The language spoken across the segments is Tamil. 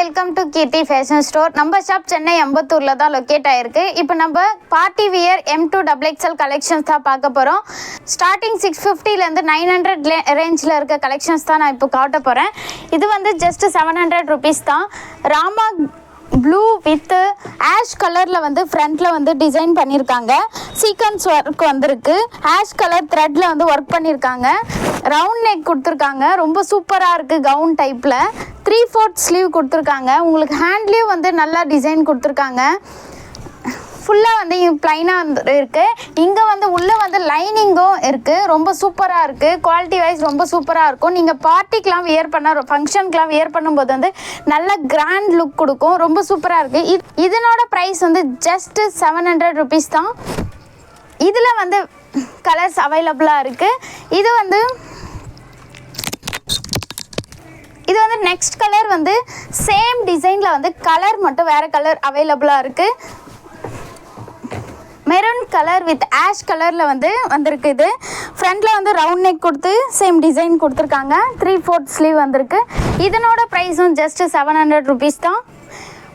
Welcome to Keerthi fashion store. நம்ம ஷாப் சென்னை அம்பத்தூரில் தான் லொக்கேட் ஆகிருக்கு. இப்போ நம்ம party wear M2 XXL collections தான் பார்க்க போகிறோம். ஸ்டார்டிங் 650லேருந்து 900 ரேஞ்சில் இருக்க கலெக்ஷன்ஸ் தான் நான் இப்போ காட்ட போகிறேன். இது வந்து ஜஸ்ட் 700 rupees தான். ராமா ப்ளூ வித் ஆஷ் கலரில் வந்து ஃப்ரண்ட்டில் வந்து டிசைன் பண்ணியிருக்காங்க. சீக்வன்ஸ் ஒர்க் வந்திருக்கு. ஆஷ் கலர் த்ரெட்டில் வந்து ஒர்க் பண்ணியிருக்காங்க. ரவுண்ட் நெக் கொடுத்துருக்காங்க. ரொம்ப சூப்பராக இருக்குது. கவுன் டைப்பில் 3/4 ஸ்லீவ் கொடுத்துருக்காங்க. உங்களுக்கு ஹேண்ட்லேயும் வந்து நல்லா டிசைன் கொடுத்துருக்காங்க. ஃபுல்லாக வந்து ப்ளைனாக வந்து இருக்குது. இங்கே வந்து உள்ளே வந்து லைனிங்கும் இருக்குது. ரொம்ப சூப்பராக இருக்குது. குவாலிட்டி வைஸ் ரொம்ப சூப்பராக இருக்கும். நீங்கள் பார்ட்டிக்கெலாம் வியர் பண்ண ஃபங்க்ஷனுக்கெலாம் வியர் பண்ணும்போது வந்து நல்ல கிராண்ட் லுக் கொடுக்கும். ரொம்ப சூப்பராக இருக்குது. இதனோட ப்ரைஸ் வந்து ஜஸ்ட்டு 700 rupees தான். இதில் வந்து கலர்ஸ் அவைலபிளாக இருக்குது. இது வந்து நெக்ஸ்ட் கலர் வந்து சேம் டிசைனில் வந்து கலர் மட்டும் வேறு கலர் அவைலபிளாக இருக்குது. மெரூன் கலர் வித் ஆஷ் கலரில் வந்து வந்திருக்கு. இது ஃப்ரண்ட்டில் வந்து ரவுண்ட் நெக் கொடுத்து சேம் டிசைன் கொடுத்துருக்காங்க. 3/4 ஸ்லீவ் வந்திருக்கு. இதனோட ப்ரைஸும் ஜஸ்ட்டு 700 rupees தான்.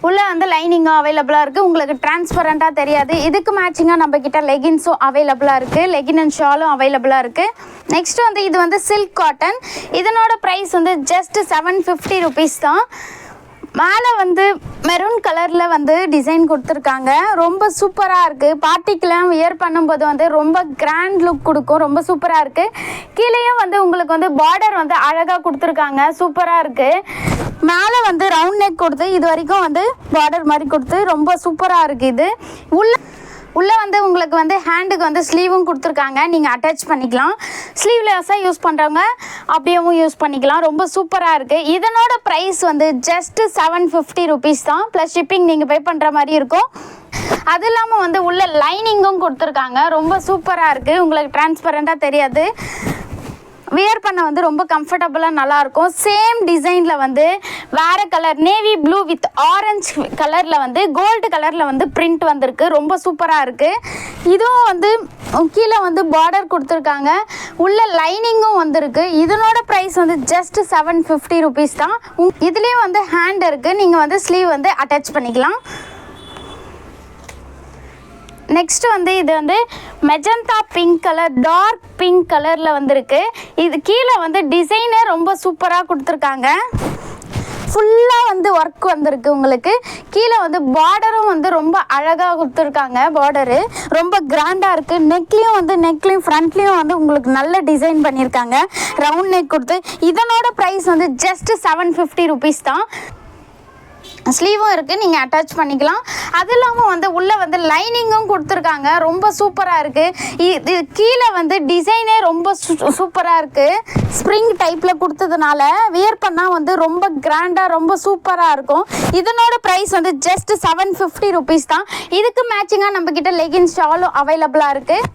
உள்ளே வந்து லைனிங்கும் அவைலபிளாக இருக்குது. உங்களுக்கு டிரான்ஸ்பரண்ட்டாக தெரியாது. இதுக்கு மேட்சிங்காக நம்மக்கிட்ட லெகின்ஸும் அவைலபிளாக இருக்குது. லெகின் அண்ட் ஷாலும் அவைலபிளாக இருக்குது. நெக்ஸ்ட்டு வந்து இது வந்து சில்க் காட்டன். இதனோட ப்ரைஸ் வந்து ஜஸ்ட்டு 750 rupees தான். மேலே வந்து மெரூன் கலரில் வந்து டிசைன் கொடுத்துருக்காங்க. ரொம்ப சூப்பராக இருக்குது. பார்ட்டிக்கெலாம் வியர் பண்ணும்போது வந்து ரொம்ப கிராண்ட் லுக் கொடுக்கும். ரொம்ப சூப்பராக இருக்குது. கீழேயும் வந்து உங்களுக்கு வந்து பார்டர் வந்து அழகாக கொடுத்துருக்காங்க. சூப்பராக இருக்குது. மேலே வந்து ரவுண்ட் நெக் கொடுத்து இது வரைக்கும் வந்து பார்டர் மாதிரி கொடுத்து ரொம்ப சூப்பராக இருக்குது. இது உள்ளே வந்து உங்களுக்கு வந்து ஹேண்டுக்கு வந்து ஸ்லீவும் கொடுத்துருக்காங்க. நீங்கள் அட்டாச் பண்ணிக்கலாம். ஸ்லீவ்லெஸ்ஸாக யூஸ் பண்ணுறவங்க அப்படியேவும் யூஸ் பண்ணிக்கலாம். ரொம்ப சூப்பராக இருக்குது. இதனோட ப்ரைஸ் வந்து ஜஸ்ட்டு 750 rupees தான். ப்ளஸ் ஷிப்பிங் நீங்கள் பே பண்ணுற மாதிரி இருக்கும். அது இல்லாமல் வந்து உள்ள லைனிங்கும் கொடுத்துருக்காங்க. ரொம்ப சூப்பராக இருக்குது. உங்களுக்கு டிரான்ஸ்பரண்ட்டாக தெரியாது. வியர் பண்ண வந்து ரொம்ப கம்ஃபர்டபுளாக நல்லாயிருக்கும். சேம் டிசைனில் வந்து வேறு colour navy blue with orange கலரில் வந்து கோல்டு கலரில் வந்து பிரிண்ட் வந்திருக்கு. ரொம்ப சூப்பராக இருக்குது. இதுவும் வந்து கீழே வந்து பார்டர் கொடுத்துருக்காங்க. உள்ள லைனிங்கும் வந்திருக்கு. இதனோட ப்ரைஸ் வந்து ஜஸ்ட் 750 rupees தான். இதுலேயும் வந்து ஹேண்ட் இருக்குது. நீங்கள் வந்து ஸ்லீவ் வந்து அட்டாச் பண்ணிக்கலாம். நெக்ஸ்ட் வந்து இது வந்து magenta pink colour dark pink கலரில் வந்திருக்கு. இது கீழே வந்து டிசைனே ரொம்ப சூப்பராக கொடுத்துருக்காங்க. ஃபுல்லாக வந்து ஒர்க் வந்திருக்கு. உங்களுக்கு கீழே வந்து பார்டரும் வந்து ரொம்ப அழகாக கொடுத்துருக்காங்க. பார்டரு ரொம்ப கிராண்டாக இருக்குது. நெக்லேயும் ஃப்ரண்ட்லேயும் வந்து உங்களுக்கு நல்ல டிசைன் பண்ணியிருக்காங்க. ரவுண்ட் நெக் கொடுத்து இதனோட ப்ரைஸ் வந்து ஜஸ்ட் 750 rupees தான். ஸ்லீவும் இருக்குது. நீங்கள் அட்டாச் பண்ணிக்கலாம். அது இல்லாமல் வந்து உள்ளே வந்து லைனிங்கும் கொடுத்துருக்காங்க. ரொம்ப சூப்பராக இருக்குது. இது கீழே வந்து டிசைனே ரொம்ப சூப்பராக இருக்குது. ஸ்ப்ரிங் டைப்பில் கொடுத்ததுனால வியர் பண்ணால் வந்து ரொம்ப கிராண்டாக ரொம்ப சூப்பராக இருக்கும். இதனோட ப்ரைஸ் வந்து ஜஸ்ட் 750 rupees தான். இதுக்கு மேட்சிங்காக நம்மக்கிட்ட லெகின்ஸ் ஷாலும் அவைலபிளாக இருக்குது.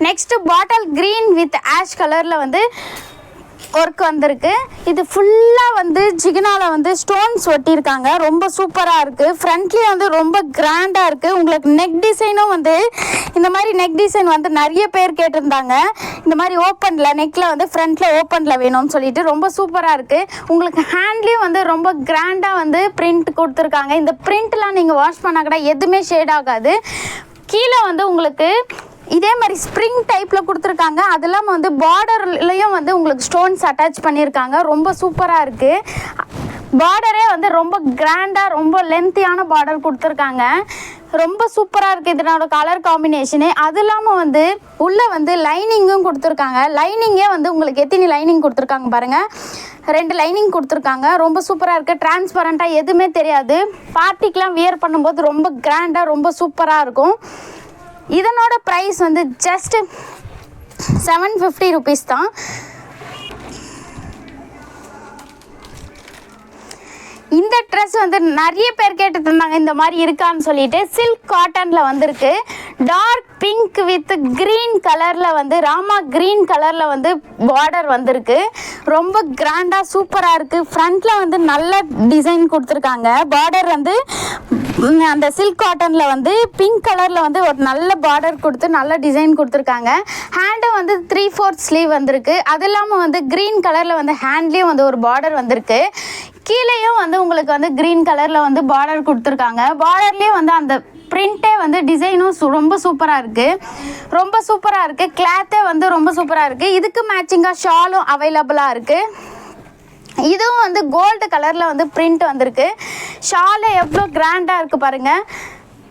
Next bottle green with ash கலரில் வந்து ஒர்க் வந்திருக்கு. இது ஃபுல்லாக வந்து ஜிகினாவில் வந்து ஸ்டோன்ஸ் ஒட்டியிருக்காங்க. ரொம்ப சூப்பராக இருக்குது. ஃப்ரண்ட்லேயே வந்து ரொம்ப கிராண்டாக இருக்குது. உங்களுக்கு நெக் டிசைனும் வந்து இந்த மாதிரி நெக் டிசைன் வந்து நிறைய பேர் கேட்டிருந்தாங்க. இந்த மாதிரி ஓப்பனில் நெக்கில் வந்து ஃப்ரண்ட்டில் ஓப்பனில் வேணும்னு சொல்லிட்டு ரொம்ப சூப்பராக இருக்குது. உங்களுக்கு ஹேண்ட்லேயும் வந்து ரொம்ப கிராண்டாக வந்து பிரிண்ட் கொடுத்துருக்காங்க. இந்த பிரிண்ட்லாம் நீங்கள் வாஷ் பண்ணால் கூட எதுவுமே ஷேட் ஆகாது. கீழே வந்து உங்களுக்கு இதே மாதிரி ஸ்ப்ரிங் டைப்பில் கொடுத்துருக்காங்க. அது இல்லாமல் வந்து பார்டர்லேயும் வந்து உங்களுக்கு ஸ்டோன்ஸ் அட்டாச் பண்ணியிருக்காங்க. ரொம்ப சூப்பராக இருக்குது. பார்டரே வந்து ரொம்ப கிராண்டாக ரொம்ப லென்த்தியான பார்டர் கொடுத்துருக்காங்க. ரொம்ப சூப்பராக இருக்குது இதனோட கலர் காம்பினேஷனு. அது இல்லாமல் வந்து உள்ளே வந்து லைனிங்கும் கொடுத்துருக்காங்க. லைனிங்கே வந்து உங்களுக்கு எத்தனை லைனிங் கொடுத்துருக்காங்க பாருங்கள். 2 லைனிங் கொடுத்துருக்காங்க. ரொம்ப சூப்பராக இருக்குது. டிரான்ஸ்பரண்ட்டாக எதுவுமே தெரியாது. பார்ட்டிக்கெலாம் வியர் பண்ணும்போது ரொம்ப கிராண்டாக ரொம்ப சூப்பராக இருக்கும். இதனோட ப்ரைஸ் வந்து ஜஸ்ட் 750 rupees தான். இந்த ட்ரெஸ் வந்து நிறைய பேர் கேட்டுட்டு இருந்தாங்க இந்த மாதிரி இருக்கான்னு சொல்லிட்டு. சில்க் காட்டனில் வந்திருக்கு. டார்க் பிங்க் வித் க்ரீன் கலரில் வந்து ராமா க்ரீன் கலரில் வந்து பார்டர் வந்திருக்கு. ரொம்ப கிராண்டாக சூப்பராக இருக்குது. ஃப்ரண்ட்டில் வந்து நல்ல டிசைன் கொடுத்துருக்காங்க. பார்டர் வந்து அந்த சில்க் காட்டனில் வந்து பிங்க் கலரில் வந்து ஒரு நல்ல பார்டர் கொடுத்து நல்ல டிசைன் கொடுத்துருக்காங்க. ஹேண்டும் வந்து 3/4 ஸ்லீவ் வந்திருக்கு. அது இல்லாமல் வந்து க்ரீன் கலரில் வந்து ஹேண்ட்லேயும் வந்து ஒரு பார்டர் வந்திருக்கு. கீழேயும் வந்து உங்களுக்கு வந்து க்ரீன் கலரில் வந்து பார்டர் கொடுத்துருக்காங்க. பார்டர்லேயே வந்து அந்த பிரிண்ட்டே வந்து டிசைனும் ரொம்ப சூப்பராக இருக்குது. கிளாத்தே வந்து ரொம்ப சூப்பராக இருக்குது. இதுக்கு மேட்சிங்காக ஷாலும் அவைலபிளாக இருக்குது. இதுவும் வந்து கோல்டு கலரில் வந்து பிரிண்ட் வந்திருக்கு. ஷால் எவ்வளோ கிராண்டாக இருக்குது பாருங்கள்.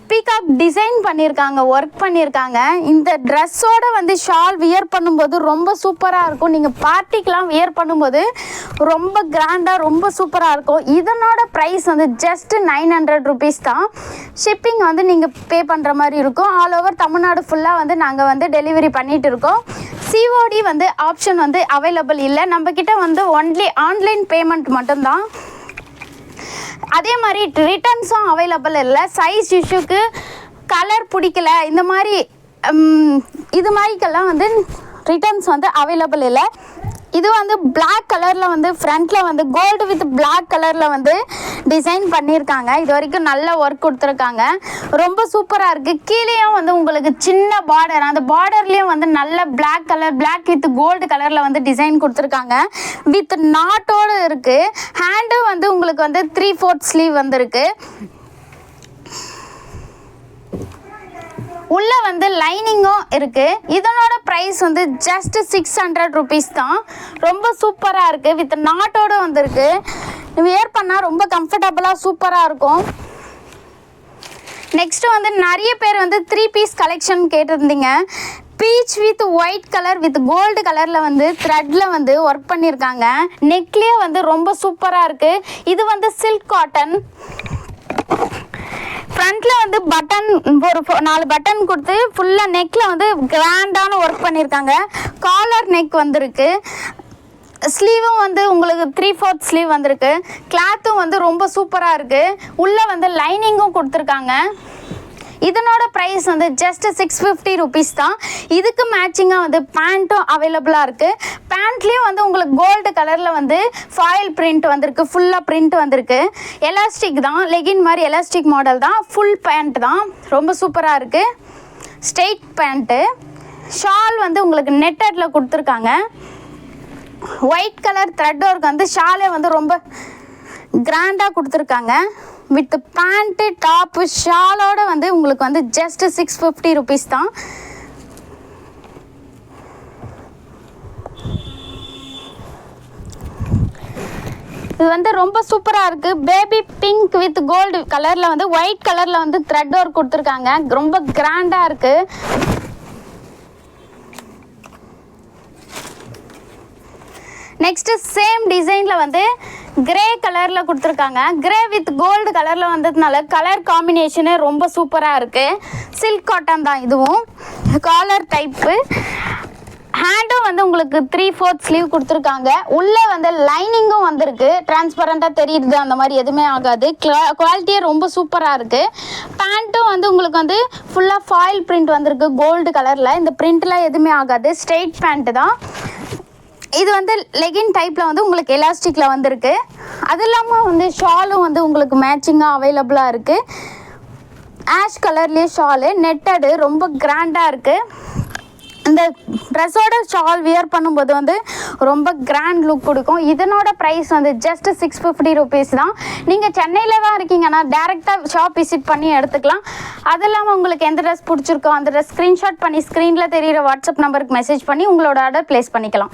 பீகாக் டிசைன் பண்ணியிருக்காங்க, ஒர்க் பண்ணியிருக்காங்க. இந்த ட்ரெஸ்ஸோடு வந்து ஷால் வியர் பண்ணும்போது ரொம்ப சூப்பராக இருக்கும். நீங்கள் பார்ட்டிக்கெலாம் வியர் பண்ணும்போது ரொம்ப கிராண்டாக ரொம்ப சூப்பராக இருக்கும். இதனோட ப்ரைஸ் வந்து ஜஸ்ட் 900 rupees தான். ஷிப்பிங் வந்து நீங்கள் பே பண்ணுற மாதிரி இருக்கும். ஆல் ஓவர் தமிழ்நாடு ஃபுல்லாக வந்து நாங்கள் வந்து டெலிவரி பண்ணிகிட்டு இருக்கோம். சிஓடி வந்து ஆப்ஷன் வந்து அவைலபிள் இல்லை. நம்மக்கிட்ட வந்து ஒன்லி ஆன்லைன் பேமெண்ட் மட்டும்தான். அதே மாதிரி ரிட்டர்ன்ஸும் அவைலபிள் இல்லை. சைஸ் இஷ்யூக்கு கலர் பிடிக்கல இந்த மாதிரி இது மாதிரிக்கெல்லாம் வந்து ரிட்டர்ன்ஸ் வந்து அவைலபிள் இல்லை. இது வந்து பிளாக் கலரில் வந்து ஃப்ரண்ட்டில் வந்து கோல்டு வித் பிளாக் கலரில் வந்து டிசைன் பண்ணியிருக்காங்க. இது வரைக்கும் நல்ல ஒர்க் கொடுத்துருக்காங்க. ரொம்ப சூப்பராக இருக்குது. கீழேயும் வந்து உங்களுக்கு சின்ன பார்டர், அந்த பார்டர்லேயும் வந்து நல்ல black colour, black with gold கலரில் வந்து டிசைன் கொடுத்துருக்காங்க. வித் நாட்டோடு இருக்குது. ஹேண்டும் வந்து உங்களுக்கு வந்து 3/4 ஸ்லீவ் வந்திருக்கு. உள்ளே வந்து லைனிங்கும் இருக்குது. இதனோட ப்ரைஸ் வந்து ஜஸ்ட் 600 rupees தான். ரொம்ப சூப்பராக இருக்குது. வித் நாட்டோடு வந்திருக்கு. வியர் பண்ணால் ரொம்ப கம்ஃபர்டபுளாக சூப்பராக இருக்கும். நெக்ஸ்ட்டு வந்து நிறைய பேர் வந்து 3 பீஸ் கலெக்ஷன் கேட்டிருந்தீங்க. Peach with white colour with gold கலரில் வந்து த்ரெட்டில் வந்து ஒர்க் பண்ணியிருக்காங்க. நெக்லேயே வந்து ரொம்ப சூப்பராக இருக்குது. இது வந்து சில்க் காட்டன். ஃப்ரண்ட்டில் வந்து பட்டன் ஒரு 4 பட்டன் கொடுத்து ஃபுல்லாக நெக்கில் வந்து கிராண்டான ஒர்க் பண்ணியிருக்காங்க. காலர் நெக் வந்திருக்கு. ஸ்லீவும் வந்து உங்களுக்கு 3/4 ஸ்லீவ் வந்திருக்கு. கிளாத்தும் வந்து ரொம்ப சூப்பராக இருக்குது. உள்ளே வந்து லைனிங்கும் கொடுத்துருக்காங்க. இதனோட ப்ரைஸ் வந்து ஜஸ்ட் 650 rupees தான். இதுக்கு மேட்சிங்காக வந்து பேண்ட்டும் அவைலபிளாக இருக்குது. பேண்ட்லேயும் வந்து உங்களுக்கு கோல்டு கலரில் வந்து ஃபாயில் பிரிண்ட் வந்திருக்கு. ஃபுல்லாக பிரிண்ட் வந்திருக்கு. எலாஸ்டிக் தான், லெகின் மாதிரி எலாஸ்டிக் மாடல் தான். ஃபுல் பேண்ட் தான். ரொம்ப சூப்பராக இருக்குது. Straight pant. ஷால் வந்து உங்களுக்கு நெட்டடில் கொடுத்துருக்காங்க. ஒயிட் கலர் த்ரெட் ஒர்க் வந்து ஷாலே வந்து ரொம்ப கிராண்டாக கொடுத்துருக்காங்க. வித் பேண்ட்டு டாப்பு ஷாலோடு வந்து உங்களுக்கு வந்து ஜஸ்ட் 650 rupees தான். இது வந்து ரொம்ப சூப்பராக இருக்குது. பேபி பிங்க் வித் கோல்டு கலரில் வந்து ஒயிட் கலரில் வந்து த்ரெட் ஒர்க் கொடுத்துருக்காங்க. ரொம்ப கிராண்டாக இருக்குது. நெக்ஸ்ட்டு சேம் டிசைனில் வந்து கிரே கலரில் கொடுத்துருக்காங்க. கிரே வித் கோல்டு கலரில் வந்ததுனால கலர் காம்பினேஷனு ரொம்ப சூப்பராக இருக்குது. சில்க் காட்டன் தான் இதுவும். Collar type. ஹேண்டும் வந்து உங்களுக்கு 3/4 ஸ்லீவ் கொடுத்துருக்காங்க. உள்ளே வந்து லைனிங்கும் வந்திருக்கு. டிரான்ஸ்பரண்ட்டாக தெரியுது, அந்த மாதிரி எதுவுமே ஆகாது. குவாலிட்டியே ரொம்ப சூப்பராக இருக்குது. பேண்ட்டும் வந்து உங்களுக்கு வந்து ஃபுல்லாக ஃபாயில் பிரிண்ட் வந்திருக்கு கோல்டு கலரில். இந்த பிரிண்ட்லாம் எதுவுமே ஆகாது. ஸ்ட்ரெயிட் பேண்ட்டு தான். இது வந்து லெகின் டைப்பில் வந்து உங்களுக்கு எலாஸ்டிக்கில் வந்திருக்கு. அது இல்லாமல் வந்து ஷாலும் வந்து உங்களுக்கு மேட்சிங்காக அவைலபிளாக இருக்குது. ஆஷ் கலர்லேயே ஷாலு நெட்டடு ரொம்ப கிராண்டாக இருக்குது. இந்த ட்ரெஸ்ஸோட ஷால் வியர் பண்ணும்போது வந்து ரொம்ப கிராண்ட் லுக் கொடுக்கும். இதனோட ப்ரைஸ் வந்து ஜஸ்ட் 650 rupees தான். நீங்கள் சென்னையில் தான் இருக்கீங்கன்னா டேரெக்டாக ஷாப் விசிட் பண்ணி எடுத்துக்கலாம். அது இல்லாமல் உங்களுக்கு எந்த ட்ரெஸ் பிடிச்சிருக்கோ அந்த ட்ரெஸ் ஸ்க்ரீன்ஷாட் பண்ணி ஸ்க்ரீனில் தெரிகிற வாட்ஸ்அப் நம்பருக்கு மெசேஜ் பண்ணி உங்களோட ஆர்டர் ப்ளேஸ் பண்ணிக்கலாம்.